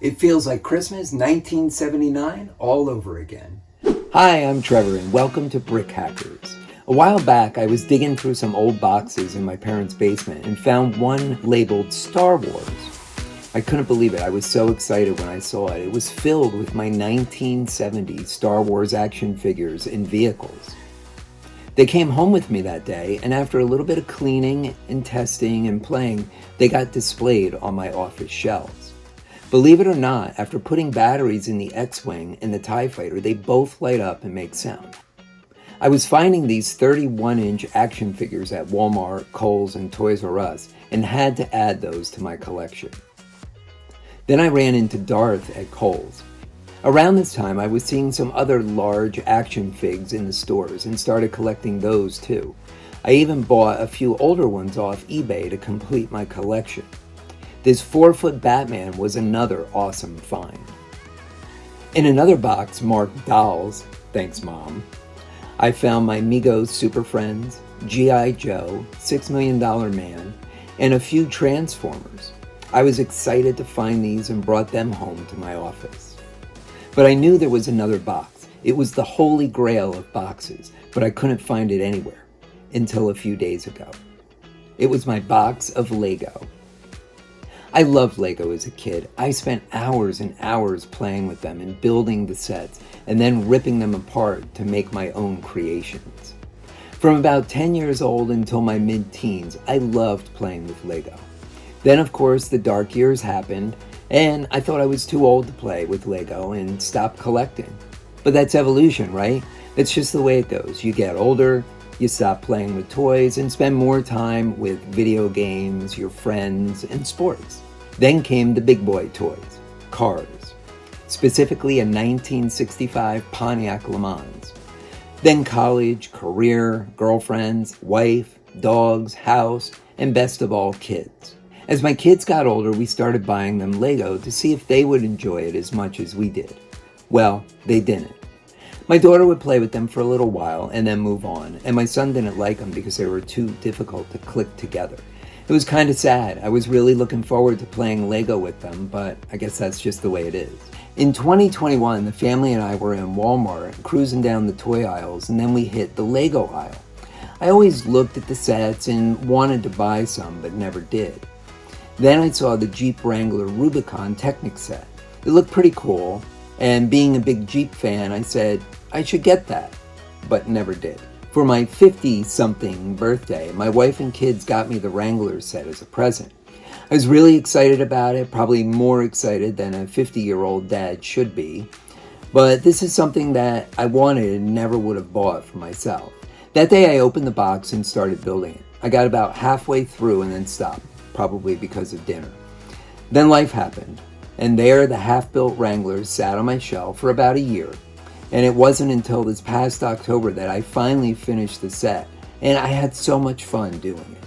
It feels like Christmas 1979 all over again. Hi, I'm Trevor and welcome to Brick Hackers. A while back, I was digging through some old boxes in my parents' basement and found one labeled Star Wars. I couldn't believe it. I was so excited when I saw it. It was filled with my 1970 Star Wars action figures and vehicles. They came home with me that day, and after a little bit of cleaning and testing and playing, they got displayed on my office shelves. Believe it or not, after putting batteries in the X-Wing and the TIE Fighter, they both light up and make sound. I was finding these 31-inch action figures at Walmart, Kohl's, and Toys R Us, and had to add those to my collection. Then I ran into Darth at Kohl's. Around this time, I was seeing some other large action figs in the stores and started collecting those too. I even bought a few older ones off eBay to complete my collection. This 4-foot Batman was another awesome find. In another box marked Dolls, thanks Mom, I found my Migos Super Friends, G.I. Joe, $6 Million Man, and a few Transformers. I was excited to find these and brought them home to my office. But I knew there was another box. It was the holy grail of boxes, but I couldn't find it anywhere until a few days ago. It was my box of Lego. I loved Lego as a kid. I spent hours and hours playing with them and building the sets and then ripping them apart to make my own creations. From about 10 years old until my mid-teens, I loved playing with Lego. Then, of course, the dark years happened, and I thought I was too old to play with Lego and stopped collecting. But that's evolution, right? That's just the way it goes. You get older, you stop playing with toys and spend more time with video games, your friends, and sports. Then came the big boy toys, cars, specifically a 1965 Pontiac Le Mans. Then college, career, girlfriends, wife, dogs, house, and best of all, kids. As my kids got older, we started buying them Lego to see if they would enjoy it as much as we did. Well, they didn't. My daughter would play with them for a little while and then move on, and my son didn't like them because they were too difficult to click together. It was kind of sad. I was really looking forward to playing Lego with them, but I guess that's just the way it is. In 2021, the family and I were in Walmart cruising down the toy aisles, and then we hit the Lego aisle. I always looked at the sets and wanted to buy some, but never did. Then I saw the Jeep Wrangler Rubicon Technic set. It looked pretty cool, and being a big Jeep fan, I said I should get that, but never did. For my 50-something birthday, my wife and kids got me the Wrangler set as a present. I was really excited about it, probably more excited than a 50-year-old dad should be. But this is something that I wanted and never would have bought for myself. That day I opened the box and started building it. I got about halfway through and then stopped, probably because of dinner. Then life happened, and there the half-built Wranglers sat on my shelf for about a year. And it wasn't until this past October that I finally finished the set, and I had so much fun doing it.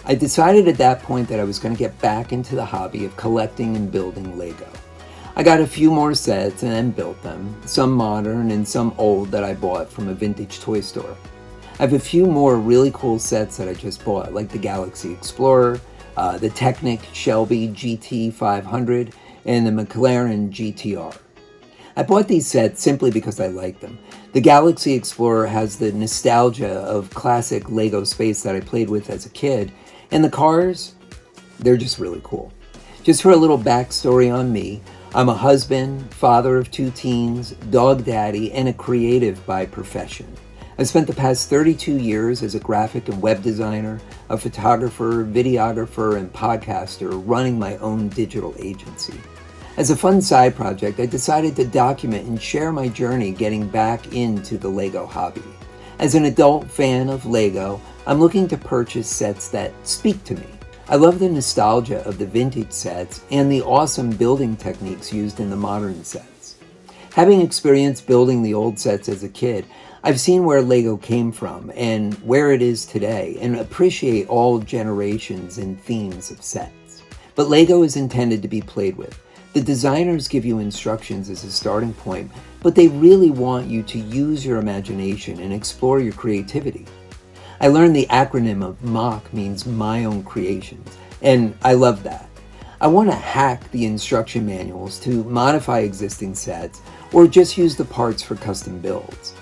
I decided at that point that I was going to get back into the hobby of collecting and building Lego. I got a few more sets and then built them, some modern and some old that I bought from a vintage toy store. I have a few more really cool sets that I just bought, like the Galaxy Explorer, the Technic Shelby GT 500, and the McLaren GTR. I bought these sets simply because I like them. The Galaxy Explorer has the nostalgia of classic Lego space that I played with as a kid, and the cars, they're just really cool. Just for a little backstory on me, I'm a husband, father of 2 teens, dog daddy, and a creative by profession. I spent the past 32 years as a graphic and web designer, a photographer, videographer, and podcaster running my own digital agency. As a fun side project, I decided to document and share my journey getting back into the Lego hobby. As an adult fan of Lego, I'm looking to purchase sets that speak to me. I love the nostalgia of the vintage sets and the awesome building techniques used in the modern sets. Having experienced building the old sets as a kid, I've seen where Lego came from and where it is today, and appreciate all generations and themes of sets. But Lego is intended to be played with. The designers give you instructions as a starting point, but they really want you to use your imagination and explore your creativity. I learned the acronym of MOC means My Own Creations, and I love that. I want to hack the instruction manuals to modify existing sets or just use the parts for custom builds.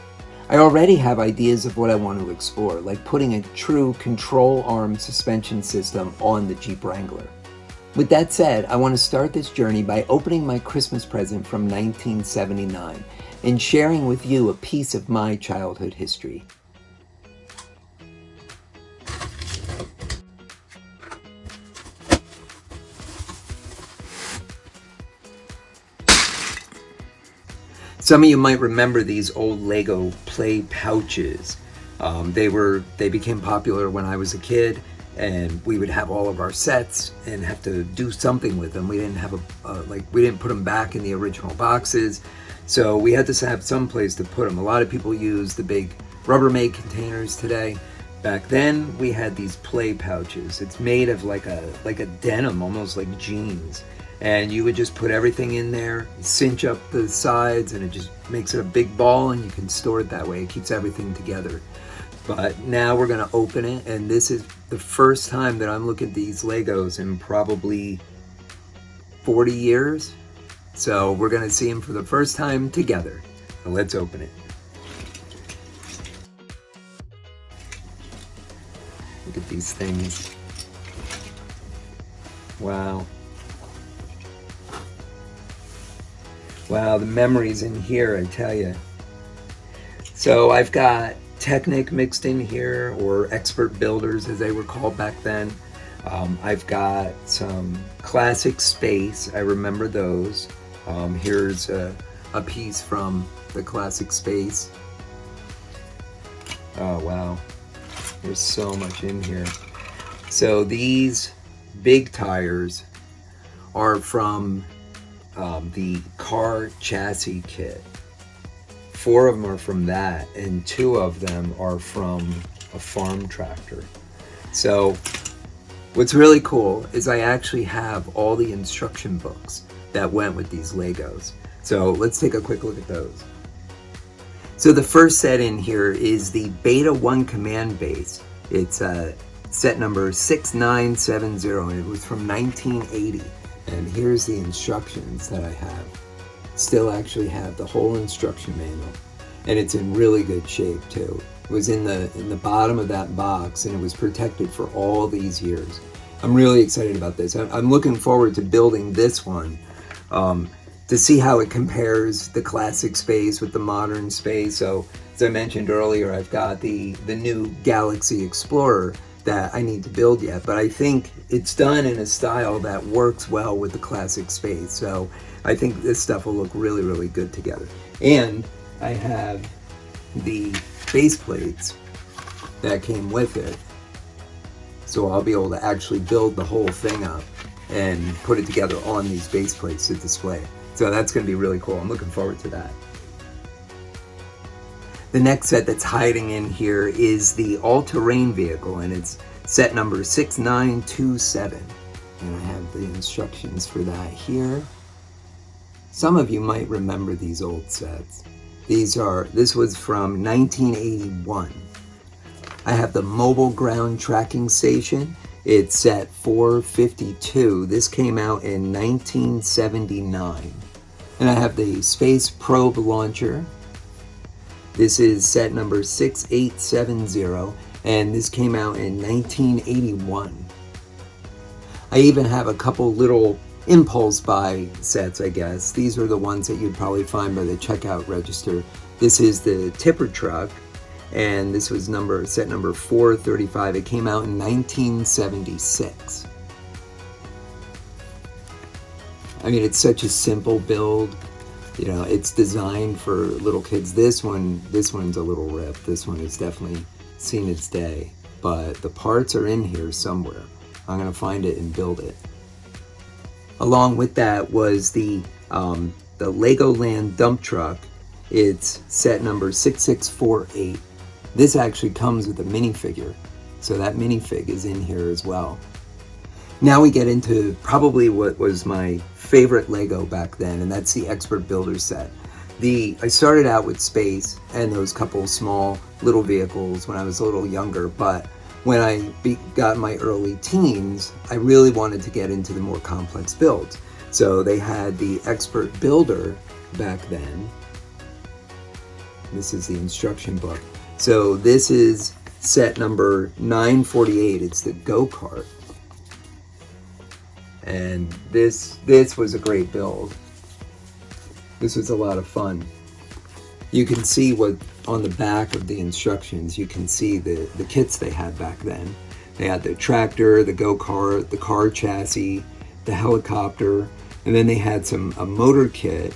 I already have ideas of what I want to explore, like putting a true control arm suspension system on the Jeep Wrangler. With that said, I want to start this journey by opening my Christmas present from 1979 and sharing with you a piece of my childhood history. Some of you might remember these old Lego play pouches. They became popular when I was a kid, and we would have all of our sets and have to do something with them. We didn't have we didn't put them back in the original boxes, so we had to have some place to put them. A lot of people use the big Rubbermaid containers today. Back then, we had these play pouches. It's made of like a denim, almost like jeans. And you would just put everything in there, cinch up the sides, and it just makes it a big ball, and you can store it that way. It keeps everything together. But now we're gonna open it, and this is the first time that I'm looking at these Legos in probably 40 years. So we're gonna see them for the first time together. So let's open it. Look at these things. Wow. Wow, the memories in here, I tell you. So I've got Technic mixed in here, or expert builders as they were called back then. I've got some classic space. I remember those. Here's a piece from the classic space. Oh wow, there's so much in here. So these big tires are from the car chassis kit. 4 of them are from that, and 2 of them are from a farm tractor. So what's really cool is I actually have all the instruction books that went with these Legos. So let's take a quick look at those. So the first set in here is the Beta 1 command base. It's set number 6970, and it was from 1980. And here's the instructions that I have. Still actually have the whole instruction manual, and it's in really good shape too. It was in the bottom of that box, and it was protected for all these years. I'm really excited about this. I'm looking forward to building this one to see how it compares the classic space with the modern space. So as I mentioned earlier, I've got the new Galaxy Explorer that I need to build yet, but I think it's done in a style that works well with the classic space. So I think this stuff will look really, really good together. And I have the base plates that came with it. So I'll be able to actually build the whole thing up and put it together on these base plates to display it. So that's gonna be really cool. I'm looking forward to that. The next set that's hiding in here is the all-terrain vehicle, and it's set number 6927. And I have the instructions for that here. Some of you might remember these old sets. This was from 1981. I have the mobile ground tracking station. It's set 452. This came out in 1979. And I have the space probe launcher. This is set number 6870, and this came out in 1981. I even have a couple little impulse buy sets, I guess. These are the ones that you'd probably find by the checkout register. This is the tipper truck, and this was set number 435. It came out in 1976. I mean, it's such a simple build. You know, it's designed for little kids. This one's a little ripped. This one has definitely seen its day, but the parts are in here somewhere. I'm gonna find it and build it. Along with that was the Legoland dump truck. It's set number 6648. This actually comes with a minifigure, so that minifig is in here as well. Now we get into probably what was my favorite Lego back then, and that's the Expert Builder set. I started out with space and those couple small little vehicles when I was a little younger, but when I got my early teens, I really wanted to get into the more complex builds. So they had the Expert Builder back then. This is the instruction book. So this is set number 948. It's the go-kart. And this was a great build. This was a lot of fun. You can see what on the back of the instructions, you can see the kits they had back then. They had the tractor, the go-kart, the car chassis, the helicopter, and then they had a motor kit,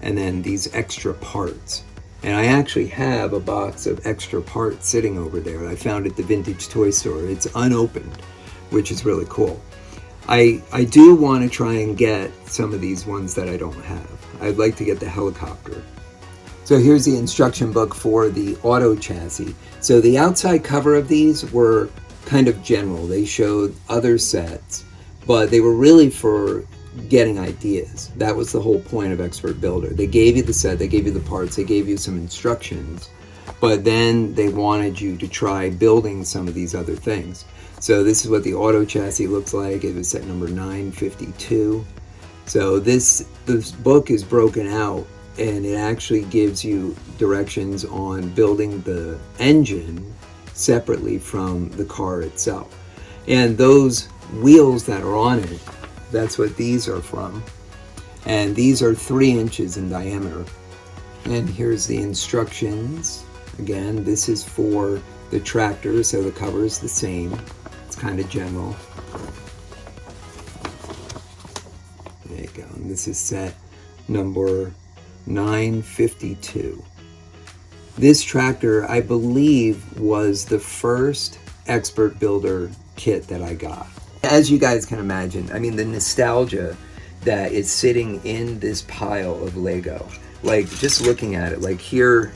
and then these extra parts. And I actually have a box of extra parts sitting over there. I found at the vintage toy store. It's unopened, which is really cool. I do want to try and get some of these ones that I don't have. I'd like to get the helicopter. So here's the instruction book for the auto chassis. So the outside cover of these were kind of general. They showed other sets, but they were really for getting ideas. That was the whole point of Expert Builder. They gave you the set, they gave you the parts, they gave you some instructions, but then they wanted you to try building some of these other things. So this is what the auto chassis looks like. It was set number 952. So this book is broken out, and it actually gives you directions on building the engine separately from the car itself. And those wheels that are on it, that's what these are from. And these are 3 inches in diameter. And here's the instructions. Again, this is for the tractor, so the cover is the same. It's kind of general. There you go. And this is set number 952. This tractor, I believe, was the first Expert Builder kit that I got. As you guys can imagine, I mean, the nostalgia that is sitting in this pile of Lego, like just looking at it, like here's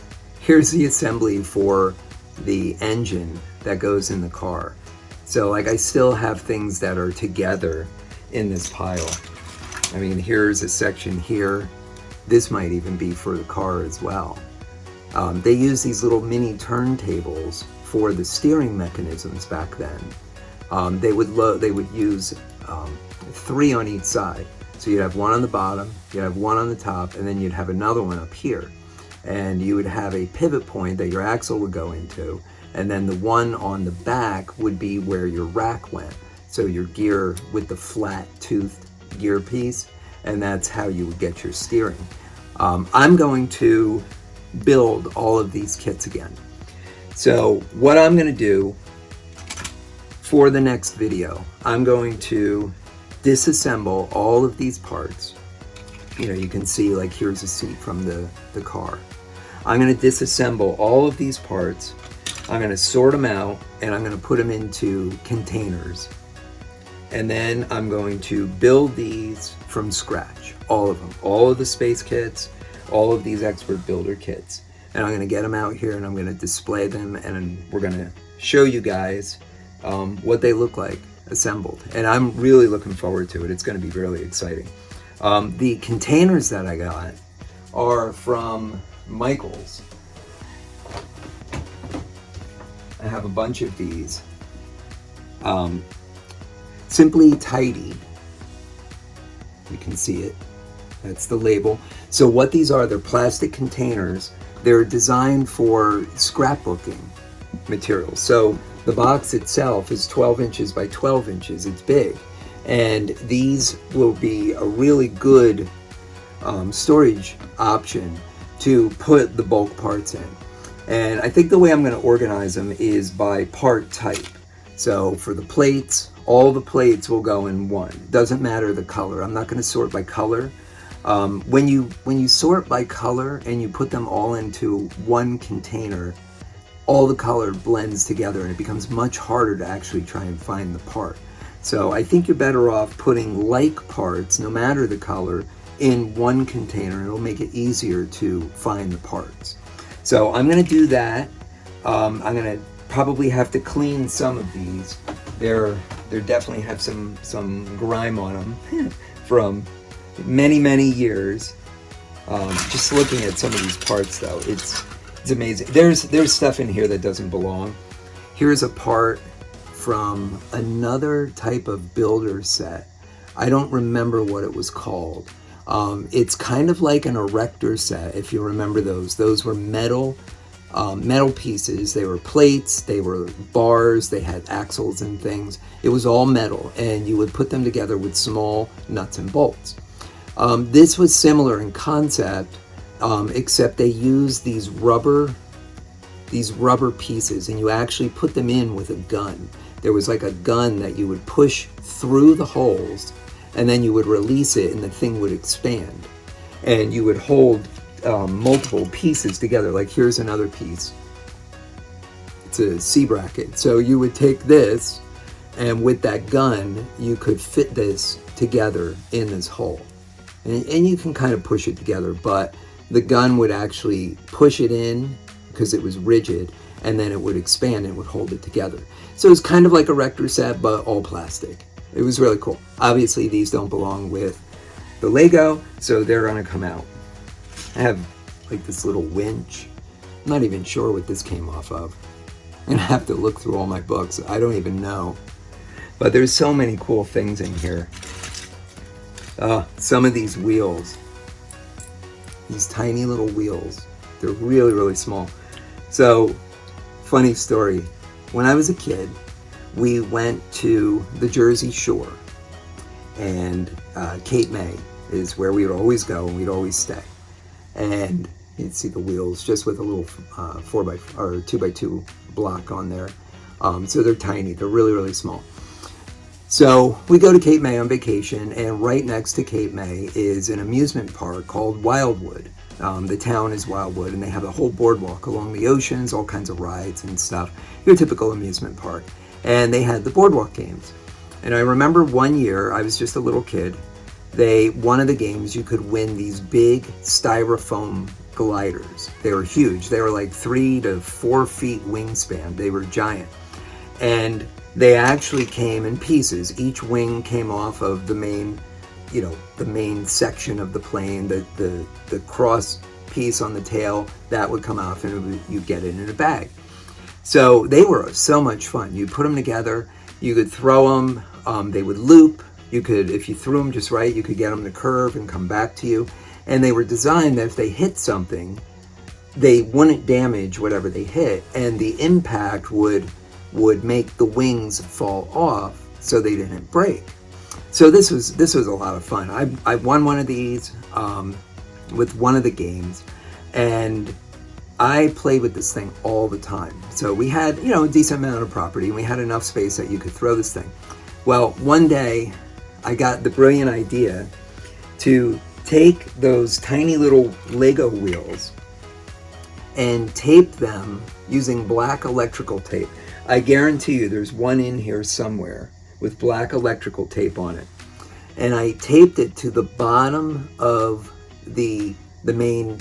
the assembly for the engine that goes in the car. So like I still have things that are together in this pile. I mean, here's a section here. This might even be for the car as well. They use these little mini turntables for the steering mechanisms back then. They would use 3 on each side. So you'd have one on the bottom, you'd have one on the top, and then you'd have another one up here. And you would have a pivot point that your axle would go into, and then the one on the back would be where your rack went. So your gear with the flat toothed gear piece, and that's how you would get your steering. I'm going to build all of these kits again. So what I'm going to do for the next video, I'm going to disassemble all of these parts. You know, you can see like here's a seat from the car. I'm going to disassemble all of these parts. I'm going to sort them out, and I'm going to put them into containers. And then I'm going to build these from scratch, all of them, all of the space kits, all of these Expert Builder kits. And I'm going to get them out here, and I'm going to display them, and we're going to show you guys what they look like assembled. And I'm really looking forward to it. It's going to be really exciting. The containers that I got are from Michaels. I have a bunch of these. Simply Tidy. You can see it. That's the label. So what these are, they're plastic containers. They're designed for scrapbooking materials. So the box itself is 12 inches by 12 inches. It's big. And these will be a really good storage option to put the bulk parts in. And I think the way I'm going to organize them is by part type. So for the plates, all the plates will go in one. Doesn't matter the color. I'm not going to sort by color. When you sort by color and you put them all into one container, all the color blends together and it becomes much harder to actually try and find the part. So I think you're better off putting like parts, no matter the color, in one container. It'll make it easier to find the parts. So I'm going to do that. I'm going to probably have to clean some of these. They definitely have some grime on them from many years. Just looking at some of these parts though, it's amazing. There's stuff in here that doesn't belong. Here's a part from another type of builder set. I don't remember what it was called. It's kind of like an erector set, if you remember those. Those were metal pieces. They were plates, they were bars, they had axles and things. It was all metal, and you would put them together with small nuts and bolts. This was similar in concept, except they used these rubber pieces, and you actually put them in with a gun. There was like a gun that you would push through the holes, and then you would release it and the thing would expand. And you would hold multiple pieces together. Like here's another piece. It's a C bracket. So you would take this, and with that gun, you could fit this together in this hole. And you can kind of push it together, but the gun would actually push it in because it was rigid, and then it would expand and would hold it together. So it's kind of like a rector set, but all plastic. It was really cool. Obviously, these don't belong with the Lego, so they're gonna come out. I have like this little winch. I'm not even sure what this came off of. I'm gonna have to look through all my books. I don't even know. But there's so many cool things in here. Some of these wheels, these tiny little wheels, they're really, really small. So, funny story. When I was a kid, we went to the Jersey Shore, and Cape May is where we would always go, and we'd always stay. And you'd see the wheels just with a little 2x2 block on there. So they're tiny, they're really, really small. So we go to Cape May on vacation, and right next to Cape May is an amusement park called Wildwood. The town is Wildwood, and they have a whole boardwalk along the oceans, all kinds of rides and stuff. Your typical amusement park. And they had the boardwalk games. And I remember one year, I was just a little kid, one of the games, you could win these big styrofoam gliders. They were huge. They were like 3 to 4 feet wingspan. They were giant. And they actually came in pieces. Each wing came off of the main, the main section of the plane, the cross piece on the tail, that would come off, and you'd get it in a bag. So they were so much fun. You put them together, you could throw them, they would loop. You could, if you threw them just right, you could get them to curve and come back to you. And they were designed that if they hit something, they wouldn't damage whatever they hit, and the impact would make the wings fall off so they didn't break. So this was a lot of fun. I won one of these with one of the games, and I played with this thing all the time. So we had, a decent amount of property, and we had enough space that you could throw this thing. Well, one day I got the brilliant idea to take those tiny little Lego wheels and tape them using black electrical tape. I guarantee you there's one in here somewhere with black electrical tape on it. And I taped it to the bottom of the main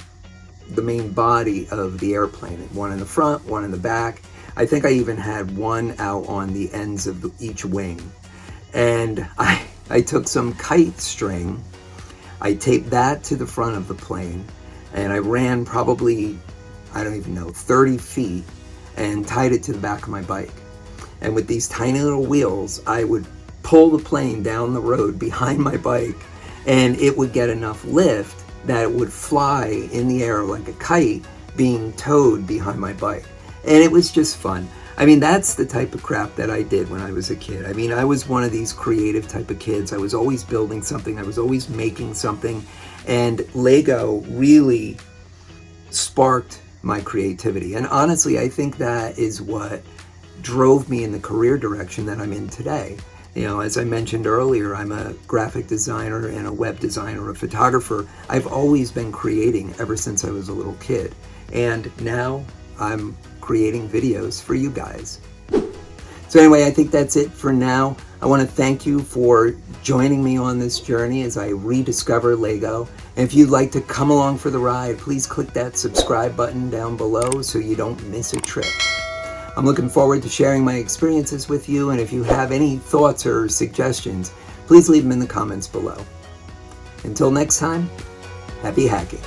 body of the airplane. One in the front, one in the back. I think I even had one out on the ends of each wing. And I took some kite string, I taped that to the front of the plane, and I ran probably, 30 feet, and tied it to the back of my bike. And with these tiny little wheels, I would pull the plane down the road behind my bike, and it would get enough lift that it would fly in the air like a kite being towed behind my bike. And it was just fun. That's the type of crap that I did when I was a kid. I was one of these creative type of kids. I was always building something. I was always making something. And Lego really sparked my creativity. And honestly, I think that is what drove me in the career direction that I'm in today. As I mentioned earlier, I'm a graphic designer and a web designer, a photographer. I've always been creating ever since I was a little kid. And now I'm creating videos for you guys. So anyway, I think that's it for now. I want to thank you for joining me on this journey as I rediscover Lego. And if you'd like to come along for the ride, please click that subscribe button down below so you don't miss a trick. I'm looking forward to sharing my experiences with you, and if you have any thoughts or suggestions, please leave them in the comments below. Until next time, happy hacking.